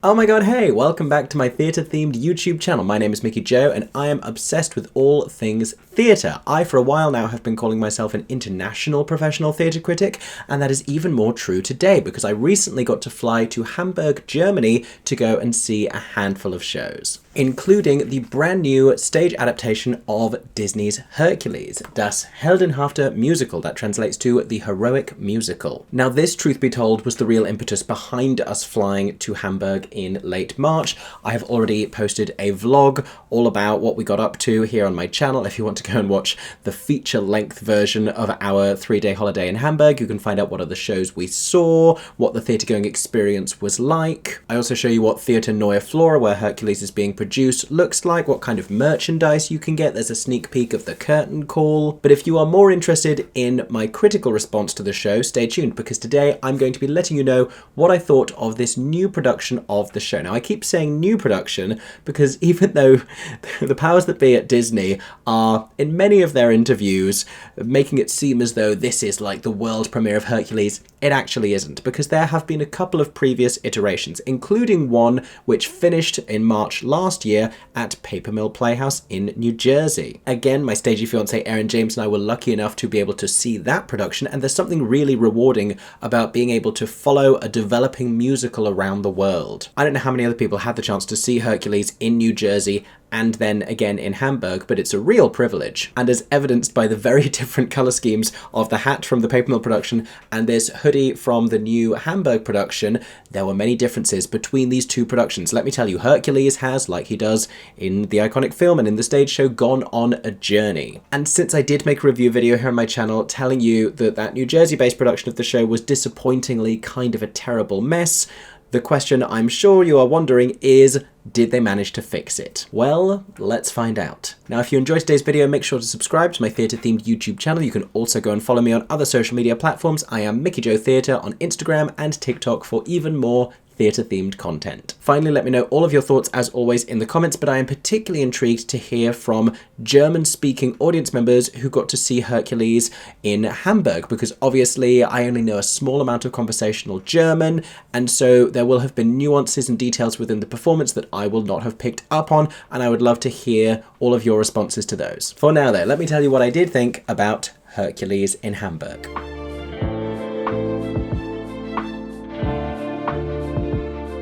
Oh my god, hey, welcome back to my theatre-themed YouTube channel. My name is Mickey Jo, and I am obsessed with all things theatre. I, for a while now, have been calling myself an international professional theatre critic, and that is even more true today, because I recently got to fly to Hamburg, Germany, to go and see a handful of shows, including the brand new stage adaptation of Disney's Hercules, Das Heldenhafte Musical, that translates to the heroic musical. Now this, truth be told, was the real impetus behind us flying to Hamburg in late March. I have already posted a vlog all about what we got up to here on my channel. If you want to go and watch the feature-length version of our 3-day holiday in Hamburg, you can find out what other shows we saw, what the theatre-going experience was like. I also show you what Theater Neue Flora, where Hercules is being produced, looks like, what kind of merchandise you can get. There's a sneak peek of the curtain call. But if you are more interested in my critical response to the show, stay tuned, because today I'm going to be letting you know what I thought of this new production of the show. Now, I keep saying new production because even though the powers that be at Disney are, in many of their interviews, making it seem as though this is like the world premiere of Hercules, it actually isn't, because there have been a couple of previous iterations, including one which finished in March last year at Paper Mill Playhouse in New Jersey. Again, my stagey fiancé Erin James and I were lucky enough to be able to see that production, and there's something really rewarding about being able to follow a developing musical around the world. I don't know how many other people had the chance to see Hercules in New Jersey and then again in Hamburg, but it's a real privilege. And as evidenced by the very different colour schemes of the hat from the Paper Mill production and this hoodie from the new Hamburg production, there were many differences between these two productions. Let me tell you, Hercules has, like he does in the iconic film and in the stage show, gone on a journey. And since I did make a review video here on my channel telling you that that New Jersey-based production of the show was disappointingly kind of a terrible mess, the question I'm sure you are wondering is, did they manage to fix it? Well, let's find out. Now, if you enjoyed today's video, make sure to subscribe to my theatre-themed YouTube channel. You can also go and follow me on other social media platforms. I am MickeyJoTheatre on Instagram and TikTok for even more theatre-themed content. Finally, let me know all of your thoughts, as always, in the comments, but I am particularly intrigued to hear from German-speaking audience members who got to see Hercules in Hamburg, because obviously I only know a small amount of conversational German, and so there will have been nuances and details within the performance that I will not have picked up on, and I would love to hear all of your responses to those. For now, though, let me tell you what I did think about Hercules in Hamburg.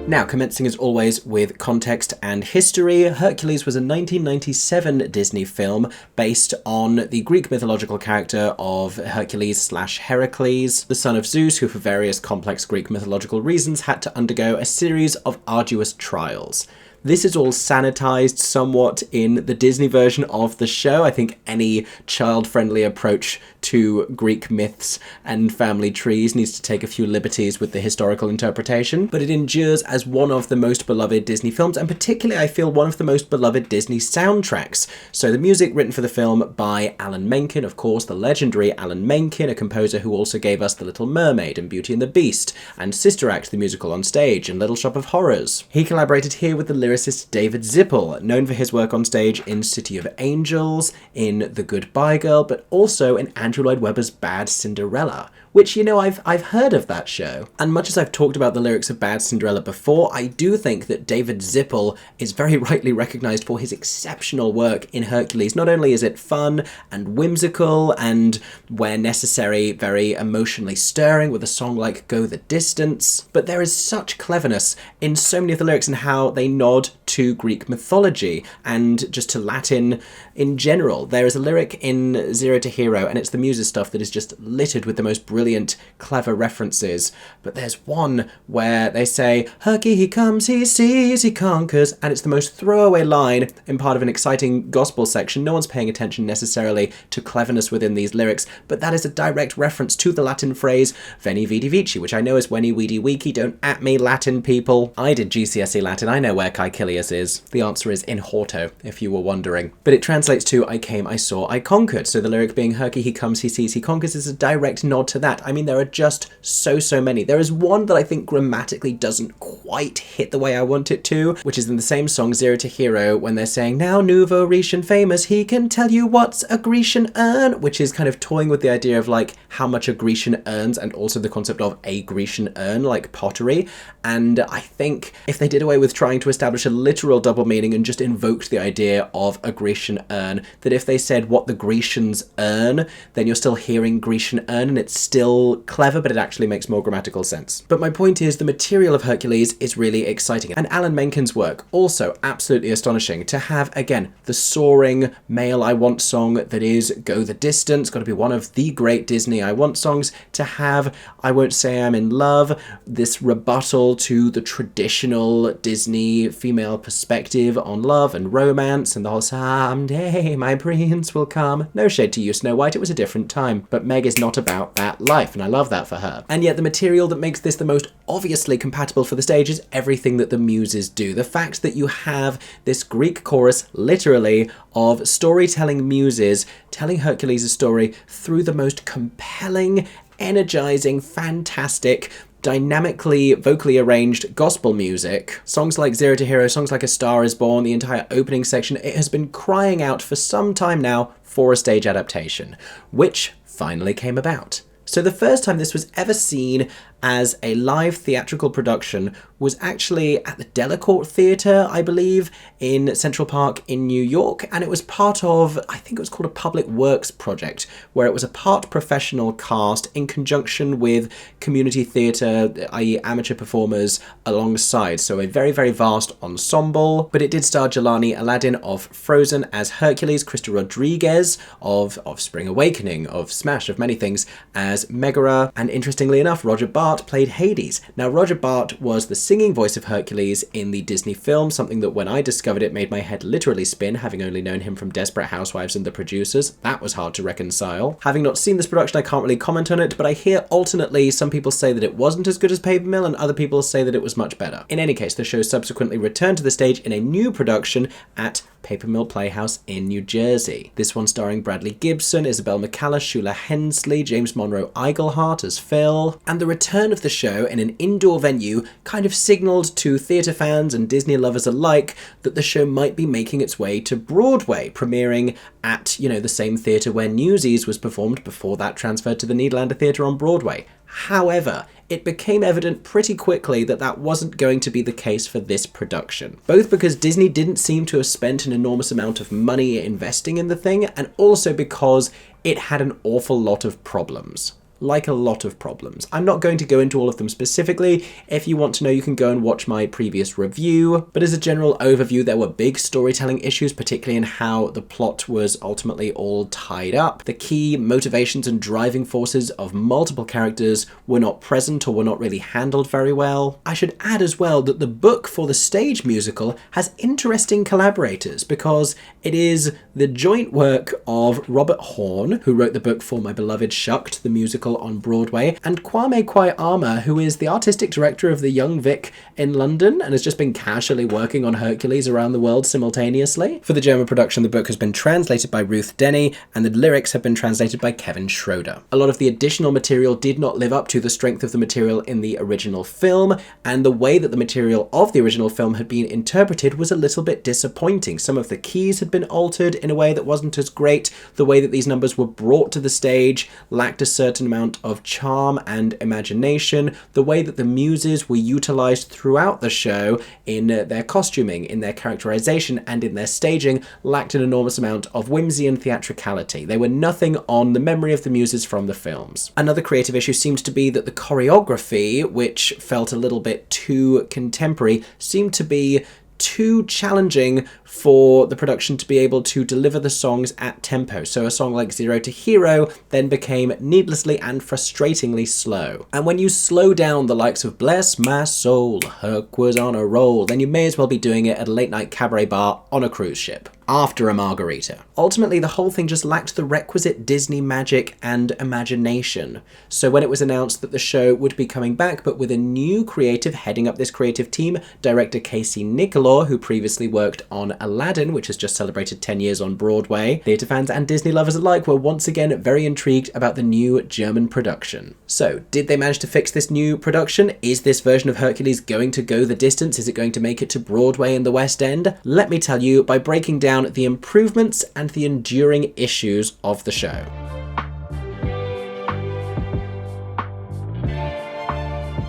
Now, commencing as always with context and history, Hercules was a 1997 Disney film based on the Greek mythological character of Hercules/Heracles, the son of Zeus, who for various complex Greek mythological reasons had to undergo a series of arduous trials. This is all sanitized somewhat in the Disney version of the show. I think any child-friendly approach to Greek myths and family trees needs to take a few liberties with the historical interpretation, but it endures as one of the most beloved Disney films, and particularly I feel one of the most beloved Disney soundtracks. So the music written for the film by Alan Menken, of course, the legendary Alan Menken, a composer who also gave us The Little Mermaid and Beauty and the Beast, and Sister Act, the musical on stage, and Little Shop of Horrors. He collaborated here with the lyricist David Zippel, known for his work on stage in City of Angels, in The Goodbye Girl, but also in Andrew Lloyd Webber's Bad Cinderella, which, you know, I've heard of that show. And much as I've talked about the lyrics of Bad Cinderella before, I do think that David Zippel is very rightly recognised for his exceptional work in Hercules. Not only is it fun and whimsical and, where necessary, very emotionally stirring with a song like Go the Distance, but there is such cleverness in so many of the lyrics and how they nod to Greek mythology and just to Latin in general. There is a lyric in Zero to Hero, and it's the Muses stuff that is just littered with the most brilliant, clever references. But there's one where they say, Herky, he comes, he sees, he conquers, and it's the most throwaway line in part of an exciting gospel section. No one's paying attention necessarily to cleverness within these lyrics, but that is a direct reference to the Latin phrase Veni Vidi Vici, which I know is Weni Weedy Weeky. Don't at me, Latin people. I did GCSE Latin. I know where Caecilius is. The answer is in Horto, if you were wondering. But it translates to I came, I saw, I conquered. So the lyric being Herky, he comes, he sees, he conquers is a direct nod to that. that, I mean, there are just so many. There is one that I think grammatically doesn't quite hit the way I want it to, which is in the same song, Zero to Hero, when they're saying, now nouveau Grecian famous, he can tell you what's a Grecian urn, which is kind of toying with the idea of like how much a Grecian earns and also the concept of a Grecian urn, like pottery. And I think if they did away with trying to establish a literal double meaning and just invoked the idea of a Grecian urn, that if they said what the Grecians earn, then you're still hearing Grecian urn and it's still clever, but it actually makes more grammatical sense. But my point is the material of Hercules is really exciting. And Alan Menken's work, also absolutely astonishing. To have, again, the soaring male I Want song that is Go the Distance, got to be one of the great Disney I Want songs, to have I Won't Say I'm in Love, this rebuttal to the traditional Disney female perspective on love and romance and the whole someday my prince will come. No shade to you, Snow White, it was a different time, but Meg is not about that life, and I love that for her. And yet the material that makes this the most obviously compatible for the stage is everything that the muses do. The fact that you have this Greek chorus, literally, of storytelling muses telling Hercules' story through the most compelling, energizing, fantastic, dynamically, vocally arranged gospel music. Songs like Zero to Hero, songs like A Star is Born, the entire opening section, it has been crying out for some time now for a stage adaptation, which finally came about. So the first time this was ever seen as a live theatrical production was actually at the Delacorte Theater, I believe, in Central Park in New York, and it was part of, I think it was called a public works project, where it was a part professional cast in conjunction with community theatre, i.e. amateur performers alongside, so a very vast ensemble. But it did star Jelani Aladdin of Frozen as Hercules, Krista Rodriguez of Spring Awakening, of Smash, of many things, as Megara, and interestingly enough, Roger Bart played Hades. Now, Roger Bart was the singing voice of Hercules in the Disney film, something that when I discovered it made my head literally spin, having only known him from Desperate Housewives and The Producers. That was hard to reconcile. Having not seen this production, I can't really comment on it, but I hear alternately some people say that it wasn't as good as Paper Mill and other people say that it was much better. In any case, the show subsequently returned to the stage in a new production at Paper Mill Playhouse in New Jersey. This one starring Bradley Gibson, Isabel McCalla, Shula Hensley, James Monroe Iglehart as Phil. And the return of the show in an indoor venue kind of signalled to theatre fans and Disney lovers alike that the show might be making its way to Broadway, premiering at, the same theatre where Newsies was performed before that transferred to the Nederlander Theatre on Broadway. However, it became evident pretty quickly that that wasn't going to be the case for this production. Both because Disney didn't seem to have spent an enormous amount of money investing in the thing, and also because it had an awful lot of problems. Like a lot of problems. I'm not going to go into all of them specifically. If you want to know, you can go and watch my previous review. But as a general overview, there were big storytelling issues, particularly in how the plot was ultimately all tied up. The key motivations and driving forces of multiple characters were not present or were not really handled very well. I should add as well that the book for the stage musical has interesting collaborators, because it is the joint work of Robert Horn, who wrote the book for my beloved Shucked, the musical on Broadway, and Kwame Kwai-Armah, who is the artistic director of the Young Vic in London and has just been casually working on Hercules around the world simultaneously. For the German production, the book has been translated by Ruth Denny, and the lyrics have been translated by Kevin Schroeder. A lot of the additional material did not live up to the strength of the material in the original film, and the way that the material of the original film had been interpreted was a little bit disappointing. Some of the keys had been altered in a way that wasn't as great. The way that these numbers were brought to the stage lacked a certain amount of charm and imagination. The way that the muses were utilized throughout the show in their costuming, in their characterization, and in their staging lacked an enormous amount of whimsy and theatricality. They were nothing on the memory of the muses from the films. Another creative issue seems to be that the choreography, which felt a little bit too contemporary, seemed to be too challenging for the production to be able to deliver the songs at tempo. So a song like Zero to Hero then became needlessly and frustratingly slow. And when you slow down the likes of Bless My Soul, Herc was on a roll, then you may as well be doing it at a late night cabaret bar on a cruise ship after a margarita. Ultimately, the whole thing just lacked the requisite Disney magic and imagination. So when it was announced that the show would be coming back, but with a new creative heading up this creative team, director Casey Nicholaw, Nicholaw, who previously worked on Aladdin, which has just celebrated 10 years on Broadway. Theatre fans and Disney lovers alike were once again very intrigued about the new German production. So, did they manage to fix this new production? Is this version of Hercules going to go the distance? Is it going to make it to Broadway in the West End? Let me tell you by breaking down the improvements and the enduring issues of the show.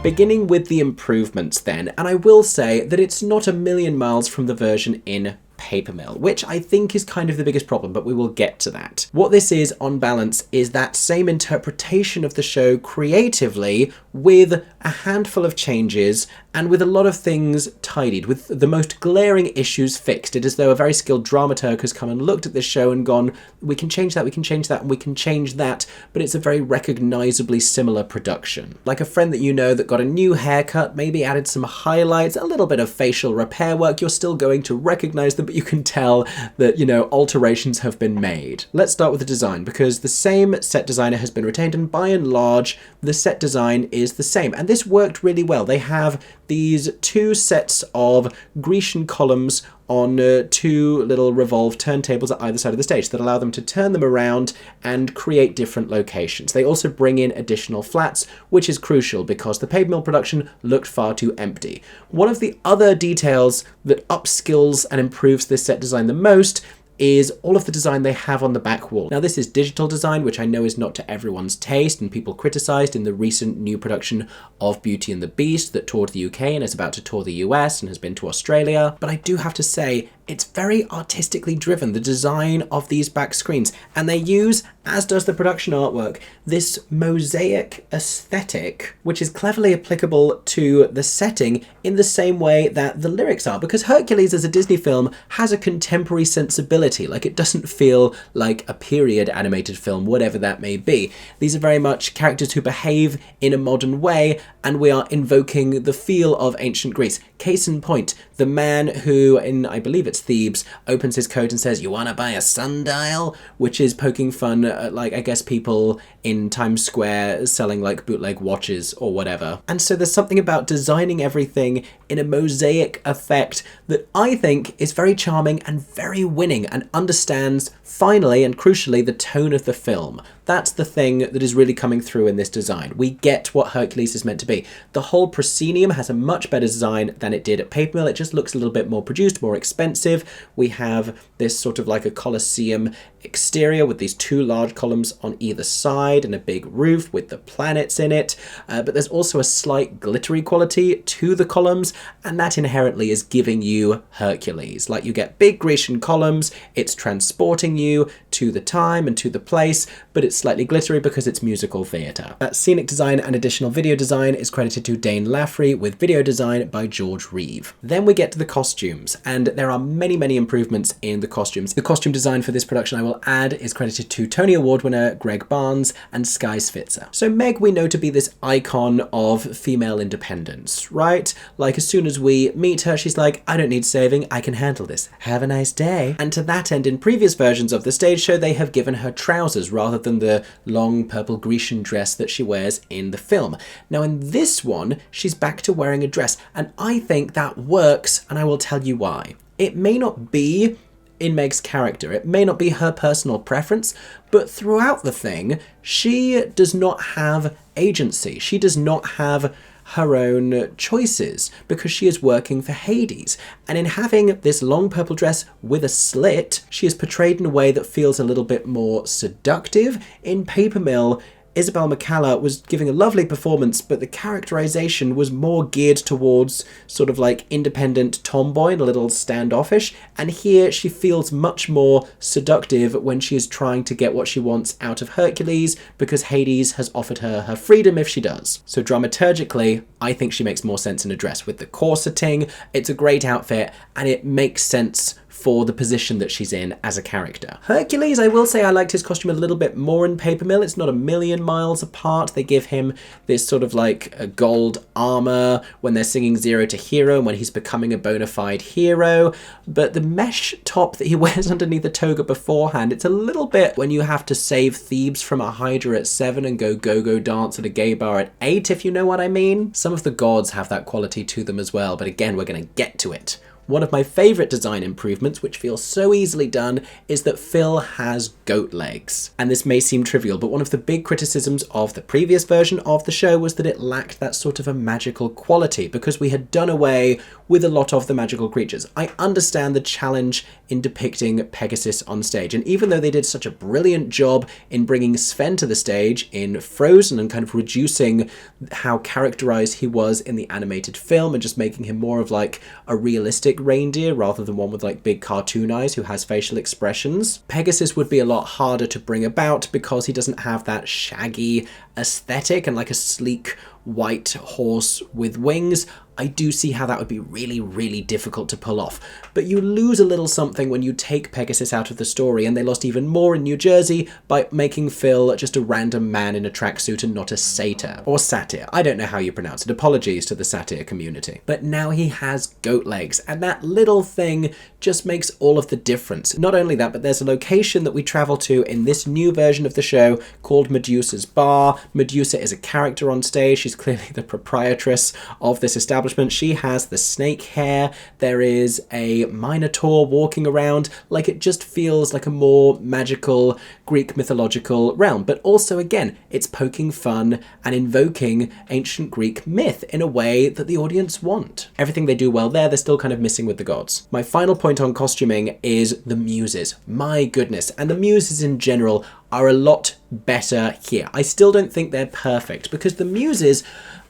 Beginning with the improvements then, and I will say that it's not a million miles from the version in Paper Mill, which I think is kind of the biggest problem, but we will get to that. What this is, on balance, is that same interpretation of the show creatively with a handful of changes and with a lot of things tidied, with the most glaring issues fixed. It is as though a very skilled dramaturg has come and looked at this show and gone, we can change that, we can change that, and we can change that, but it's a very recognisably similar production. Like a friend that you know that got a new haircut, maybe added some highlights, a little bit of facial repair work, you're still going to recognise them, but you can tell that, you know, alterations have been made. Let's start with the design, because the same set designer has been retained, and by and large, the set design is the same. And this worked really well. They have these two sets of Grecian columns on two little revolved turntables at either side of the stage that allow them to turn them around and create different locations. They also bring in additional flats, which is crucial because the Paper Mill production looked far too empty. One of the other details that upskills and improves this set design the most is all of the design they have on the back wall. Now this is digital design, which I know is not to everyone's taste, and people criticised in the recent new production of Beauty and the Beast that toured the UK and is about to tour the US and has been to Australia. But I do have to say, it's very artistically driven, the design of these back screens, and they use, as does the production artwork, this mosaic aesthetic, which is cleverly applicable to the setting in the same way that the lyrics are, because Hercules as a Disney film has a contemporary sensibility. Like, it doesn't feel like a period animated film, whatever that may be. These are very much characters who behave in a modern way, and we are invoking the feel of ancient Greece. Case in point, the man who, in, I believe it's Thebes, opens his coat and says, "You wanna buy a sundial?" Which is poking fun at, like, I guess people in Times Square selling like bootleg watches or whatever. And so there's something about designing everything in a mosaic effect that I think is very charming and very winning and understands, finally and crucially, the tone of the film. That's the thing that is really coming through in this design. We get what Hercules is meant to be. The whole proscenium has a much better design than it did at Paper Mill. It just looks a little bit more produced, more expensive. We have this sort of like a Colosseum exterior with these two large columns on either side and a big roof with the planets in it. But there's also a slight glittery quality to the columns, and that inherently is giving you Hercules. Like, you get big Grecian columns, it's transporting you to the time and to the place, but it's slightly glittery because it's musical theatre. Scenic design and additional video design is credited to Dane Laffrey, with video design by George Reeve. Then we get to the costumes, and there are many, many improvements in the costumes. The costume design for this production, I will add, is credited to Tony Award winner Greg Barnes and Sky Switzer. So Meg we know to be this icon of female independence, right? Like, as soon as we meet her, she's like, "I don't need saving, I can handle this. Have a nice day." And to that end, in previous versions of the stage show, they have given her trousers rather than the long purple Grecian dress that she wears in the film. Now in this one, she's back to wearing a dress, and I think that works, and I will tell you why. It may not be in Meg's character, it may not be her personal preference, but throughout the thing, she does not have agency. She does not have her own choices because she is working for Hades. And in having this long purple dress with a slit, she is portrayed in a way that feels a little bit more seductive. In Paper Mill, Isabel McCalla was giving a lovely performance, but the characterization was more geared towards sort of like independent tomboy and a little standoffish. And here she feels much more seductive when she is trying to get what she wants out of Hercules, because Hades has offered her her freedom if she does. So dramaturgically, I think she makes more sense in a dress. With the corseting, it's a great outfit and it makes sense for the position that she's in as a character. Hercules, I will say I liked his costume a little bit more in Paper Mill. It's not a million miles apart. They give him this sort of like a gold armor when they're singing Zero to Hero, when he's becoming a bona fide hero. But the mesh top that he wears underneath the toga beforehand, it's a little bit when you have to save Thebes from a Hydra at 7 and go dance at a gay bar at 8, if you know what I mean. Some of the gods have that quality to them as well, but again, we're going to get to it. One of my favourite design improvements, which feels so easily done, is that Phil has goat legs. And this may seem trivial, but one of the big criticisms of the previous version of the show was that it lacked that sort of a magical quality, because we had done away with a lot of the magical creatures. I understand the challenge in depicting Pegasus on stage, and even though they did such a brilliant job in bringing Sven to the stage in Frozen and kind of reducing how characterized he was in the animated film and just making him more of like a realistic reindeer rather than one with like big cartoon eyes who has facial expressions, Pegasus would be a lot harder to bring about because he doesn't have that shaggy aesthetic and like a sleek white horse with wings. I do see how that would be really, really difficult to pull off. But you lose a little something when you take Pegasus out of the story, and they lost even more in New Jersey by making Phil just a random man in a tracksuit and not a satyr. Or satyr. I don't know how you pronounce it. Apologies to the satyr community. But now he has goat legs, and that little thing just makes all of the difference. Not only that, but there's a location that we travel to in this new version of the show called Medusa's Bar. Medusa is a character on stage. She's clearly the proprietress of this establishment. She has the snake hair. There is a minotaur walking around. Like, it just feels like a more magical Greek mythological realm. But also, again, it's poking fun and invoking ancient Greek myth in a way that the audience want. Everything they do well there, they're still kind of missing with the gods. My final point on costuming is the muses. My goodness. And the muses in general are a lot better here. I still don't think they're perfect, because the muses,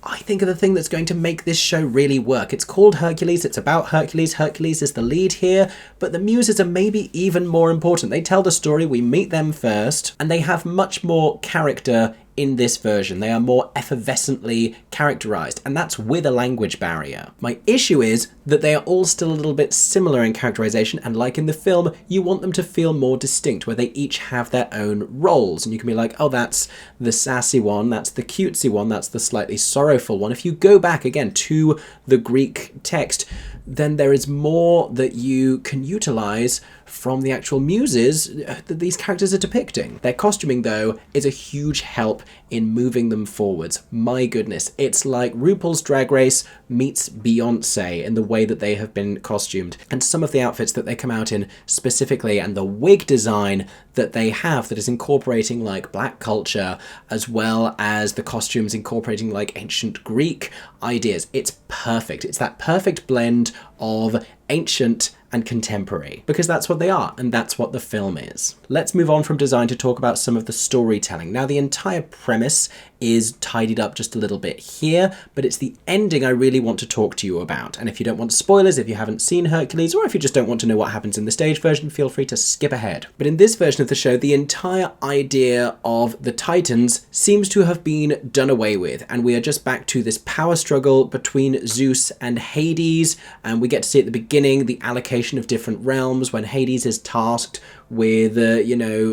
I think, are the thing that's going to make this show really work. It's called Hercules, it's about Hercules, Hercules is the lead here, but the muses are maybe even more important. They tell the story, we meet them first, and they have much more character in this version. They are more effervescently characterized, and that's with a language barrier. My issue is that they are all still a little bit similar in characterization, and like in the film, you want them to feel more distinct, where they each have their own roles, and you can be like, oh, that's the sassy one, that's the cutesy one, that's the slightly sorrowful one. If you go back again to the Greek text, then there is more that you can utilize from the actual muses that these characters are depicting. Their costuming, though, is a huge help in moving them forwards. My goodness, it's like RuPaul's Drag Race meets Beyonce in the way that they have been costumed. And some of the outfits that they come out in specifically, and the wig design that they have that is incorporating like black culture, as well as the costumes incorporating like ancient Greek ideas. It's perfect. It's that perfect blend of ancient and contemporary, because that's what they are, and that's what the film is. Let's move on from design to talk about some of the storytelling. Now, the entire premise is tidied up just a little bit here, but it's the ending I really want to talk to you about. And if you don't want spoilers, if you haven't seen Hercules, or if you just don't want to know what happens in the stage version, feel free to skip ahead. But in this version of the show, the entire idea of the Titans seems to have been done away with, and we are just back to this power struggle between Zeus and Hades, and we get to see at the beginning the allocation of different realms when Hades is tasked with,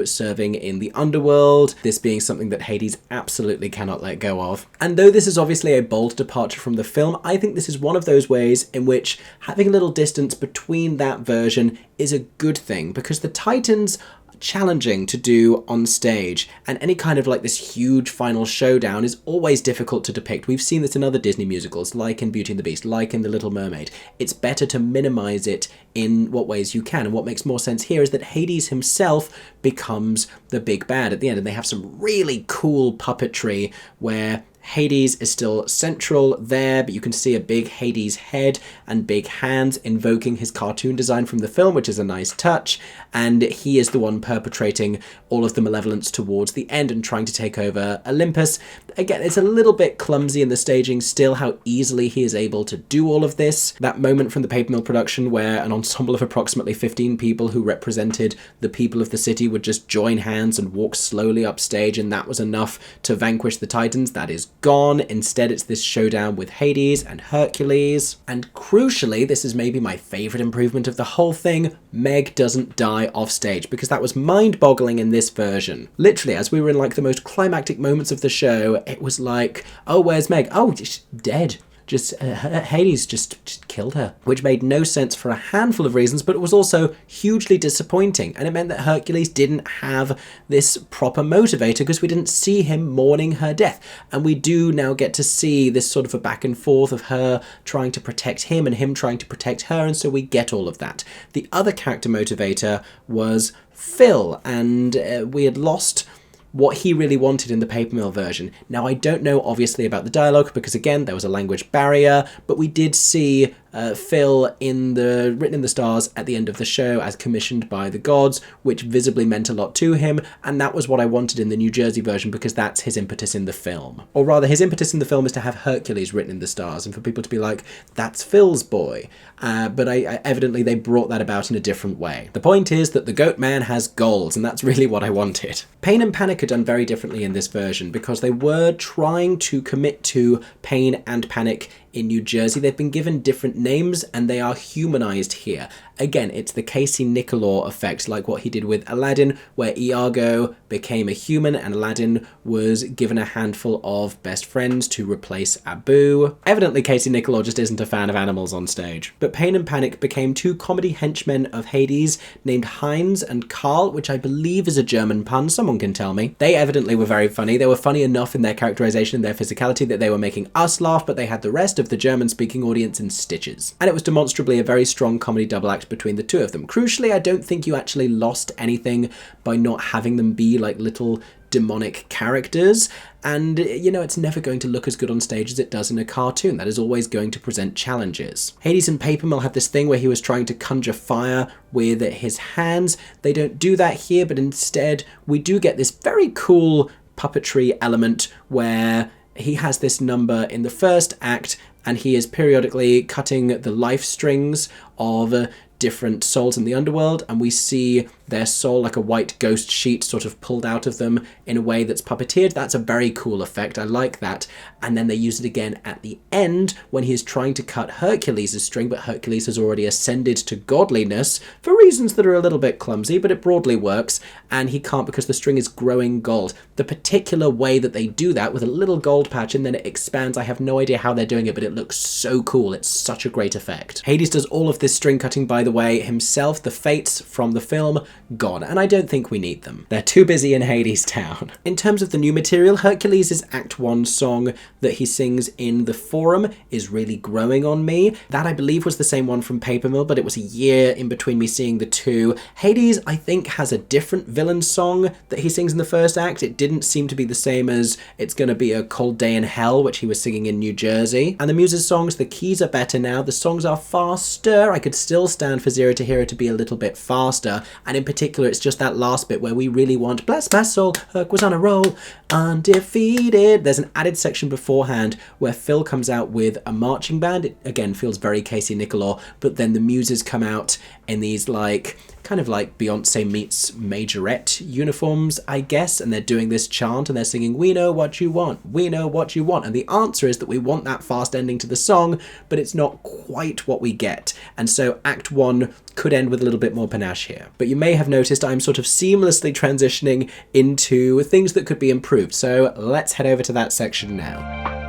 serving in the underworld, this being something that Hades absolutely cannot let go of. And though this is obviously a bold departure from the film, I think this is one of those ways in which having a little distance between that version is a good thing, because the Titans challenging to do on stage, and any kind of like this huge final showdown is always difficult to depict. We've seen this in other Disney musicals, like in Beauty and the Beast, like in The Little Mermaid. It's better to minimize it in what ways you can, and what makes more sense here is that Hades himself becomes the big bad at the end, and they have some really cool puppetry where Hades is still central there, but you can see a big Hades head and big hands invoking his cartoon design from the film, which is a nice touch, and he is the one perpetrating all of the malevolence towards the end and trying to take over Olympus. Again, it's a little bit clumsy in the staging still how easily he is able to do all of this. That moment from the Paper Mill production where an ensemble of approximately 15 people who represented the people of the city would just join hands and walk slowly upstage, and that was enough to vanquish the Titans, that is gone. Instead, it's this showdown with Hades and Hercules. And crucially, this is maybe my favorite improvement of the whole thing, Meg doesn't die off stage, because that was mind-boggling in this version. Literally, as we were in like the most climactic moments of the show, it was like, oh, where's Meg? Oh, she's dead. Hades just killed her, which made no sense for a handful of reasons, but it was also hugely disappointing, and it meant that Hercules didn't have this proper motivator because we didn't see him mourning her death, and we do now get to see this sort of a back and forth of her trying to protect him and him trying to protect her, and so we get all of that. The other character motivator was Phil, and we had lost what he really wanted in the Paper Mill version. Now, I don't know, obviously, about the dialogue, because, again, there was a language barrier, but we did see Phil written in the stars at the end of the show as commissioned by the gods, which visibly meant a lot to him, and that was what I wanted in the New Jersey version, because that's his impetus in the film. Or rather, his impetus in the film is to have Hercules written in the stars, and for people to be like, that's Phil's boy. But evidently they brought that about in a different way. The point is that the Goat Man has goals, and that's really what I wanted. Pain and Panic are done very differently in this version, because they were trying to commit to Pain and Panic in New Jersey. They've been given different names and they are humanized here. Again, it's the Casey Nicholaw effect, like what he did with Aladdin, where Iago became a human and Aladdin was given a handful of best friends to replace Abu. Evidently, Casey Nicholaw just isn't a fan of animals on stage. But Pain and Panic became two comedy henchmen of Hades named Heinz and Karl, which I believe is a German pun, someone can tell me. They evidently were very funny. They were funny enough in their characterization and their physicality that they were making us laugh, but they had the rest of the German-speaking audience in stitches. And it was demonstrably a very strong comedy double act between the two of them. Crucially, I don't think you actually lost anything by not having them be like little demonic characters, and you know, it's never going to look as good on stage as it does in a cartoon. That is always going to present challenges. Hades and Paper Mill had this thing where he was trying to conjure fire with his hands. They don't do that here, but instead we do get this very cool puppetry element where he has this number in the first act and he is periodically cutting the life strings of different souls in the underworld, and we see their soul like a white ghost sheet sort of pulled out of them in a way that's puppeteered. That's a very cool effect. I like that. And then they use it again at the end when he's trying to cut Hercules' string, but Hercules has already ascended to godliness for reasons that are a little bit clumsy, but it broadly works, and he can't because the string is growing gold. The particular way that they do that with a little gold patch and then it expands, I have no idea how they're doing it, but it looks so cool. It's such a great effect. Hades does all of this string cutting, by the way, himself. The fates from the film, gone, and I don't think we need them. They're too busy in Hades Town. In terms of the new material, Hercules' Act 1 song that he sings in the Forum is really growing on me. That, I believe, was the same one from Paper Mill, but it was a year in between me seeing the two. Hades, I think, has a different villain song that he sings in the first act. It didn't seem to be the same as It's Gonna Be a Cold Day in Hell, which he was singing in New Jersey. And the Muses songs, the keys are better now. The songs are faster. I could still stand for Zero to Hero to be a little bit faster, and in particular it's just that last bit where we really want bless my soul, Herc was on a roll, undefeated. There's an added section beforehand where Phil comes out with a marching band. It again feels very Casey Nicholaw, but then the Muses come out in these like kind of like Beyonce meets Majorette uniforms, I guess, and they're doing this chant and they're singing, we know what you want, we know what you want, and the answer is that we want that fast ending to the song, but it's not quite what we get, and so Act 1 could end with a little bit more panache here. But you may have noticed I'm sort of seamlessly transitioning into things that could be improved, so let's head over to that section now.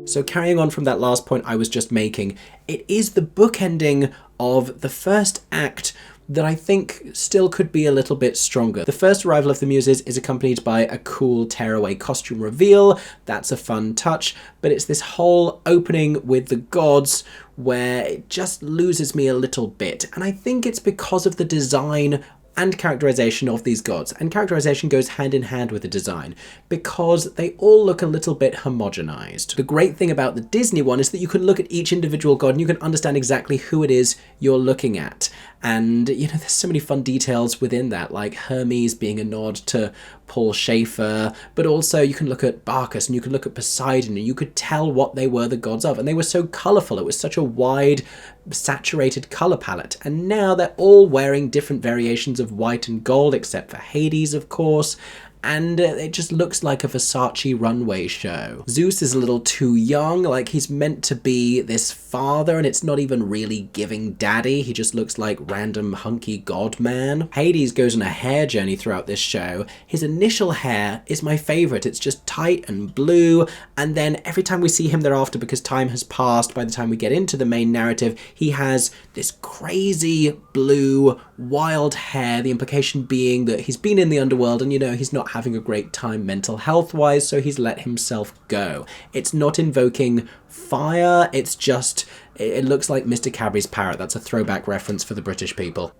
So carrying on from that last point I was just making, it is the bookending of the first act that I think still could be a little bit stronger. The first arrival of the Muses is accompanied by a cool tearaway costume reveal. That's a fun touch, but it's this whole opening with the gods where it just loses me a little bit. And I think it's because of the design and characterization of these gods, and characterization goes hand in hand with the design because they all look a little bit homogenized. The great thing about the Disney one is that you can look at each individual god and you can understand exactly who it is you're looking at, and you know, there's so many fun details within that, like Hermes being a nod to Paul Schaefer, but also you can look at Bacchus and you can look at Poseidon and you could tell what they were the gods of, and they were so colorful. It was such a wide saturated color palette, and now they're all wearing different variations of white and gold except for Hades, of course, and it just looks like a Versace runway show. Zeus is a little too young, like he's meant to be this father, and it's not even really giving daddy. He just looks like random hunky god man. Hades goes on a hair journey throughout this show. His initial hair is my favorite. It's just tight and blue, and then every time we see him thereafter, because time has passed by the time we get into the main narrative, he has this crazy blue wild hair, the implication being that he's been in the underworld and, you know, he's not having a great time mental health wise, so he's let himself go. It's not invoking fire, it's just, it looks like Mr. Cadbury's parrot. That's a throwback reference for the British people.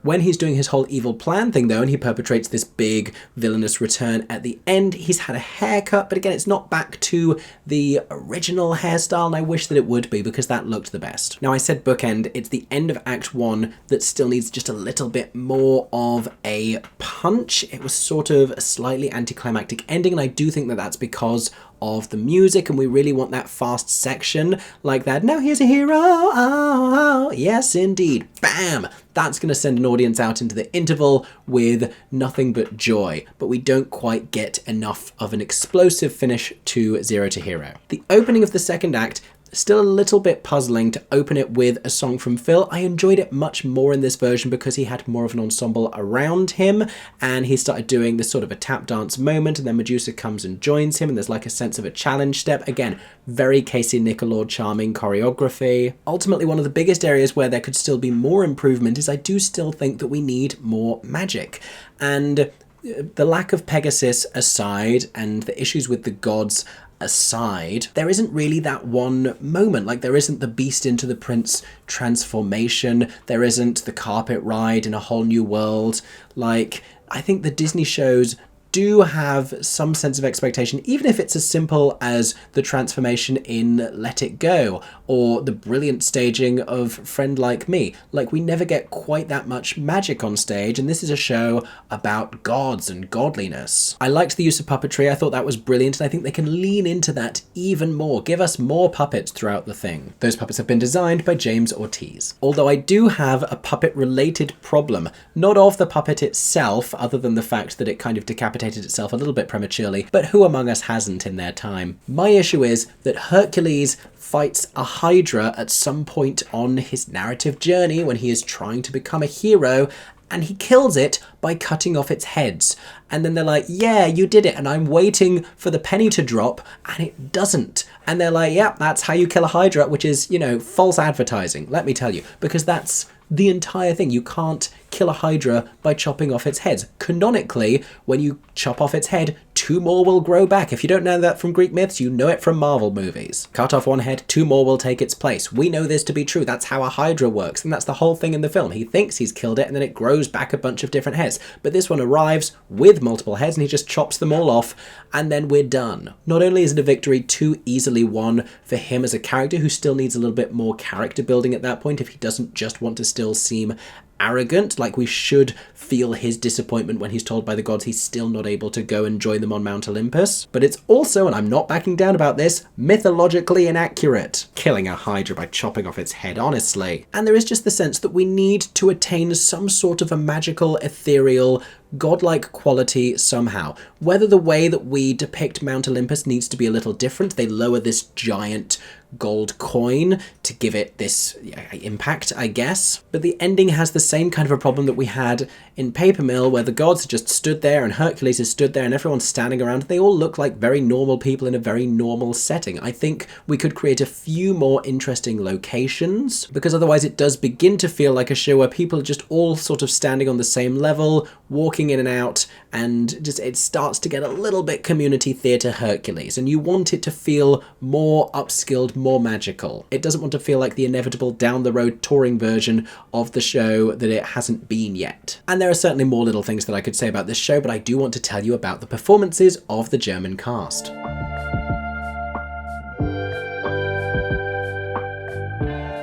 When he's doing his whole evil plan thing though, and he perpetrates this big villainous return at the end, he's had a haircut, but again, it's not back to the original hairstyle, and I wish that it would be, because that looked the best. Now, I said bookend, it's the end of Act 1 that still needs just a little bit more of a punch. It was sort of a slightly anticlimactic ending, and I do think that that's because of the music, and we really want that fast section like that. Now here's a hero, oh, yes indeed, bam! That's going to send an audience out into the interval with nothing but joy, but we don't quite get enough of an explosive finish to Zero to Hero. The opening of the second act, still a little bit puzzling to open it with a song from Phil. I enjoyed it much more in this version because he had more of an ensemble around him, and he started doing this sort of a tap dance moment, and then Medusa comes and joins him, and there's like a sense of a challenge step. Again, very Casey Nicholaw charming choreography. Ultimately, one of the biggest areas where there could still be more improvement is I do still think that we need more magic. And the lack of Pegasus aside, and the issues with the gods aside, there isn't really that one moment. Like, there isn't the Beast into the Prince transformation, there isn't the carpet ride in A Whole New World. Like, I think the Disney shows do have some sense of expectation, even if it's as simple as the transformation in Let It Go, or the brilliant staging of Friend Like Me. Like, we never get quite that much magic on stage, and this is a show about gods and godliness. I liked the use of puppetry. I thought that was brilliant, and I think they can lean into that even more. Give us more puppets throughout the thing. Those puppets have been designed by James Ortiz. Although I do have a puppet-related problem. Not of the puppet itself, other than the fact that it kind of decapitated itself a little bit prematurely, but who among us hasn't in their time? My issue is that Hercules fights a Hydra at some point on his narrative journey when he is trying to become a hero, and he kills it by cutting off its heads. And then they're like, yeah, you did it, and I'm waiting for the penny to drop, and it doesn't. And they're like, yeah, that's how you kill a Hydra, which is, you know, false advertising, let me tell you, because that's the entire thing. You can't kill a Hydra by chopping off its heads. Canonically, when you chop off its head, 2 more will grow back. If you don't know that from Greek myths, you know it from Marvel movies. Cut off one head, 2 more will take its place. We know this to be true. That's how a Hydra works, and that's the whole thing in the film. He thinks he's killed it, and then it grows back a bunch of different heads. But this one arrives with multiple heads, and he just chops them all off, and then we're done. Not only is it a victory too easily won for him as a character, who still needs a little bit more character building at that point if he doesn't just want to still seem arrogant, like we should feel his disappointment when he's told by the gods he's still not able to go and join them on Mount Olympus. But it's also, and I'm not backing down about this, mythologically inaccurate. Killing a Hydra by chopping off its head, honestly. And there is just the sense that we need to attain some sort of a magical, ethereal, godlike quality somehow. Whether the way that we depict Mount Olympus needs to be a little different, they lower this giant gold coin to give it this impact, I guess. But the ending has the same kind of a problem that we had in Paper Mill, where the gods just stood there and Hercules has stood there and everyone's standing around. They all look like very normal people in a very normal setting. I think we could create a few more interesting locations, because otherwise it does begin to feel like a show where people are just all sort of standing on the same level, walking in and out, and just it starts to get a little bit community theatre Hercules, and you want it to feel more upskilled, more magical. It doesn't want to feel like the inevitable down the road touring version of the show that it hasn't been yet. And there are certainly more little things that I could say about this show, but I do want to tell you about the performances of the German cast.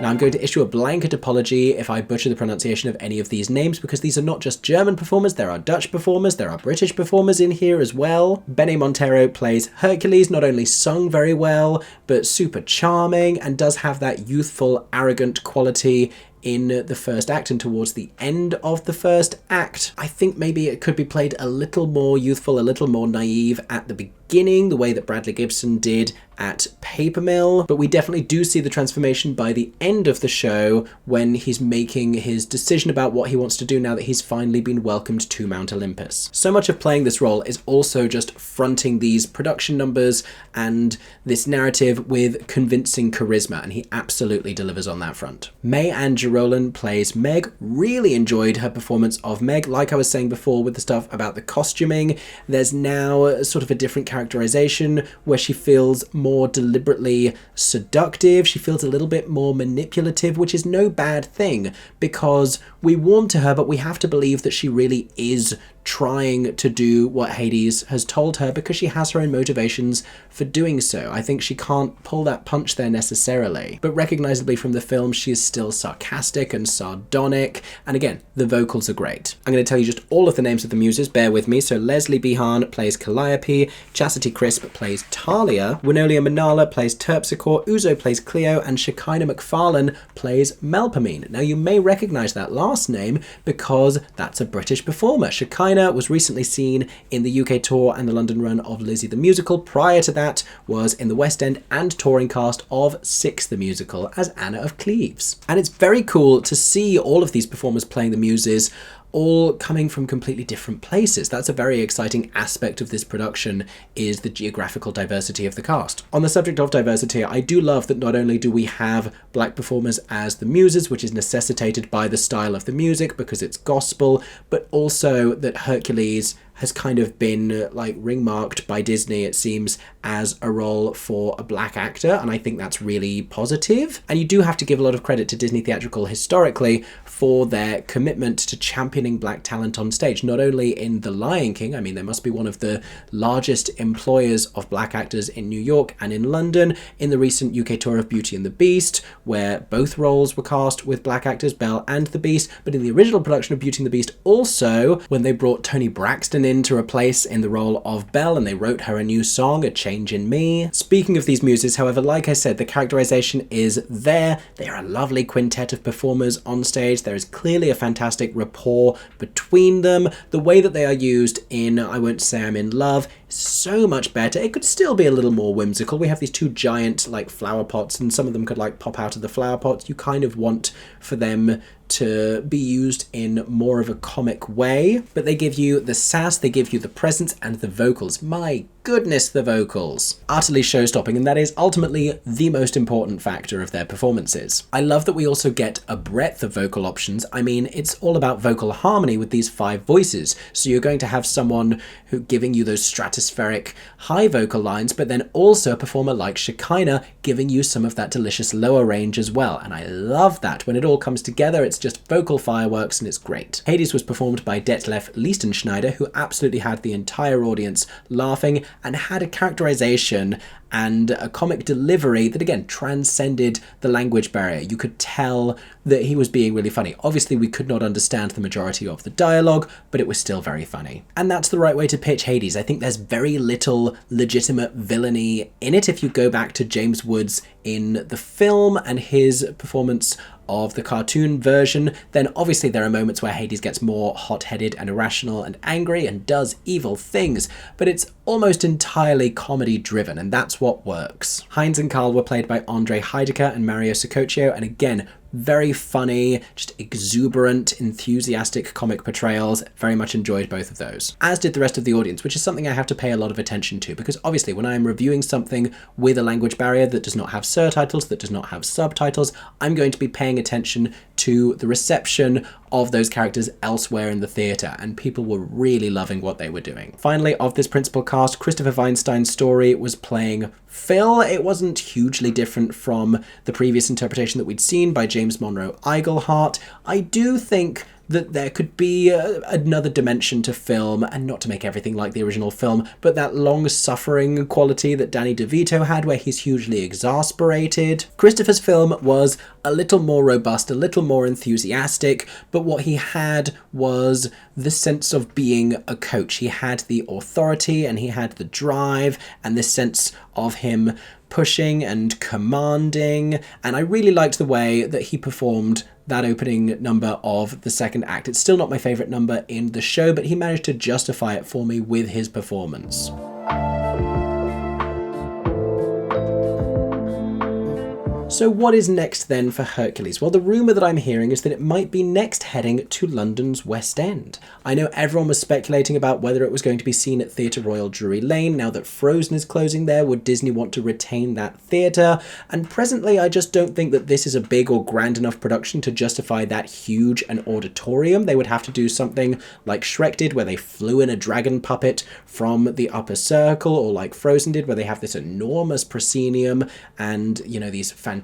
Now, I'm going to issue a blanket apology if I butcher the pronunciation of any of these names, because these are not just German performers, there are Dutch performers, there are British performers in here as well. Benny Montero plays Hercules, not only sung very well, but super charming, and does have that youthful, arrogant quality in the first act and towards the end of the first act. I think maybe it could be played a little more youthful, a little more naive at the beginning, the way that Bradley Gibson did at Paper Mill, but we definitely do see the transformation by the end of the show when he's making his decision about what he wants to do now that he's finally been welcomed to Mount Olympus. So much of playing this role is also just fronting these production numbers and this narrative with convincing charisma, and he absolutely delivers on that front. May-Ann Girolan plays Meg. Really enjoyed her performance of Meg. Like I was saying before with the stuff about the costuming, there's now sort of a different characterization where she feels more deliberately seductive. She feels a little bit more manipulative, which is no bad thing because we warm to her, but we have to believe that she really is trying to do what Hades has told her because she has her own motivations for doing so. I think she can't pull that punch there necessarily, but recognizably from the film, she is still sarcastic and sardonic, and again, the vocals are great. I'm going to tell you just all of the names of the muses, bear with me. So Leslie Behan plays Calliope, Chastity Crisp plays Talia, Winolia Manala plays Terpsichore, Uzo plays Cleo, and Shekinah McFarlane plays Melpomene. Now you may recognize that last name because that's a British performer. Shekinah was recently seen in the UK tour and the London run of Lizzie the Musical. Prior to that was in the West End and touring cast of Six the Musical as Anna of Cleves. And it's very cool to see all of these performers playing the muses all coming from completely different places. That's a very exciting aspect of this production, is the geographical diversity of the cast. On the subject of diversity, I do love that not only do we have black performers as the muses, which is necessitated by the style of the music because it's gospel, but also that Hercules has kind of been like ring-marked by Disney, it seems, as a role for a black actor, and I think that's really positive. And you do have to give a lot of credit to Disney Theatrical historically for their commitment to championing black talent on stage, not only in The Lion King. I mean, they must be one of the largest employers of black actors in New York and in London, in the recent UK tour of Beauty and the Beast, where both roles were cast with black actors, Belle and the Beast, but in the original production of Beauty and the Beast also, when they brought Toni Braxton in to replace in the role of Belle and they wrote her a new song, A Change in Me. Speaking of these muses, however, like I said, the characterization is there. They are a lovely quintet of performers on stage. There is clearly a fantastic rapport between them. The way that they are used in I Won't Say I'm in Love is so much better. It could still be a little more whimsical. We have these two giant like flower pots and some of them could like pop out of the flower pots. You kind of want for them to be used in more of a comic way, but they give you the sass, they give you the presence and the vocals. My goodness, the vocals. Utterly show-stopping, and that is ultimately the most important factor of their performances. I love that we also get a breadth of vocal options. I mean, it's all about vocal harmony with these 5 voices. So you're going to have someone who giving you those stratospheric high vocal lines, but then also a performer like Shekinah giving you some of that delicious lower range as well. And I love that. When it all comes together, it's just vocal fireworks and it's great. Hades was performed by Detlef Liestenschneider, who absolutely had the entire audience laughing and had a characterization and a comic delivery that again transcended the language barrier. You could tell that he was being really funny. Obviously we could not understand the majority of the dialogue, but it was still very funny. And that's the right way to pitch Hades. I think there's very little legitimate villainy in it. If you go back to James Woods in the film and his performance of the cartoon version, then obviously there are moments where Hades gets more hot-headed and irrational and angry and does evil things, but it's almost entirely comedy driven, and that's what works. Heinz and Carl were played by Andre Heidecker and Mario Sicocchio, and again, very funny, just exuberant, enthusiastic comic portrayals. Very much enjoyed both of those. As did the rest of the audience, which is something I have to pay a lot of attention to, because obviously when I'm reviewing something with a language barrier that does not have surtitles, that does not have subtitles, I'm going to be paying attention to the reception of those characters elsewhere in the theatre, and people were really loving what they were doing. Finally, of this principal cast, Christopher Weinstein's story was playing Phil. It wasn't hugely different from the previous interpretation that we'd seen by James Monroe Iglehart. I do think that there could be another dimension to film, and not to make everything like the original film, but that long-suffering quality that Danny DeVito had where he's hugely exasperated. Christopher's film was a little more robust, a little more enthusiastic, but what he had was the sense of being a coach. He had the authority and he had the drive and this sense of him pushing and commanding, and I really liked the way that he performed that opening number of the second act. It's still not my favourite number in the show, but he managed to justify it for me with his performance. So what is next then for Hercules? Well, the rumour that I'm hearing is that it might be next heading to London's West End. I know everyone was speculating about whether it was going to be seen at Theatre Royal Drury Lane. Now that Frozen is closing there, would Disney want to retain that theatre? And presently, I just don't think that this is a big or grand enough production to justify that huge an auditorium. They would have to do something like Shrek did, where they flew in a dragon puppet from the upper circle, or like Frozen did, where they have this enormous proscenium and, you know, these fantastic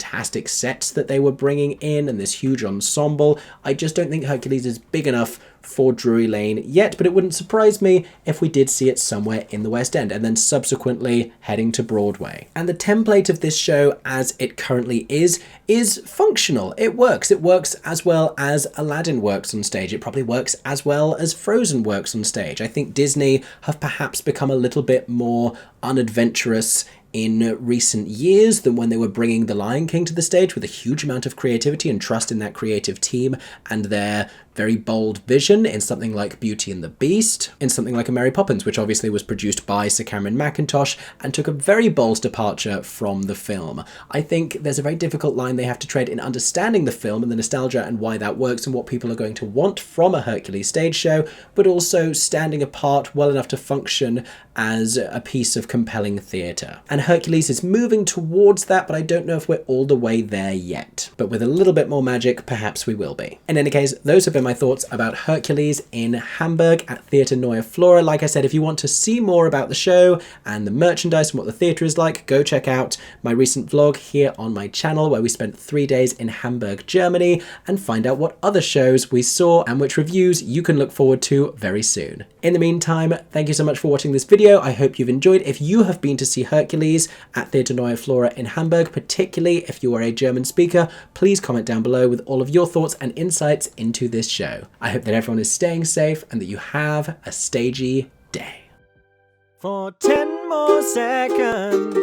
sets that they were bringing in and this huge ensemble. I just don't think Hercules is big enough for Drury Lane yet, but it wouldn't surprise me if we did see it somewhere in the West End and then subsequently heading to Broadway. And the template of this show as it currently is functional. It works. It works as well as Aladdin works on stage. It probably works as well as Frozen works on stage. I think Disney have perhaps become a little bit more unadventurous in recent years than when they were bringing The Lion King to the stage with a huge amount of creativity and trust in that creative team and their very bold vision in something like Beauty and the Beast, in something like a Mary Poppins, which obviously was produced by Sir Cameron Mackintosh and took a very bold departure from the film. I think there's a very difficult line they have to tread in understanding the film and the nostalgia and why that works and what people are going to want from a Hercules stage show, but also standing apart well enough to function as a piece of compelling theatre. And Hercules is moving towards that, but I don't know if we're all the way there yet. But with a little bit more magic, perhaps we will be. In any case, those have been my thoughts about Hercules in Hamburg at Theater Neue Flora. Like I said, if you want to see more about the show and the merchandise and what the theatre is like, go check out my recent vlog here on my channel where we spent 3 days in Hamburg, Germany, and find out what other shows we saw and which reviews you can look forward to very soon. In the meantime, thank you so much for watching this video. I hope you've enjoyed. If you have been to see Hercules at Theater Neue Flora in Hamburg, particularly if you are a German speaker, please comment down below with all of your thoughts and insights into this show. I hope that everyone is staying safe and that you have a stagey day. For 10 more seconds,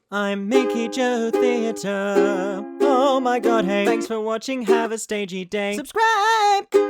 I'm MickeyJoTheatre. Oh my god, hey, thanks for watching, have a stagey day. Subscribe!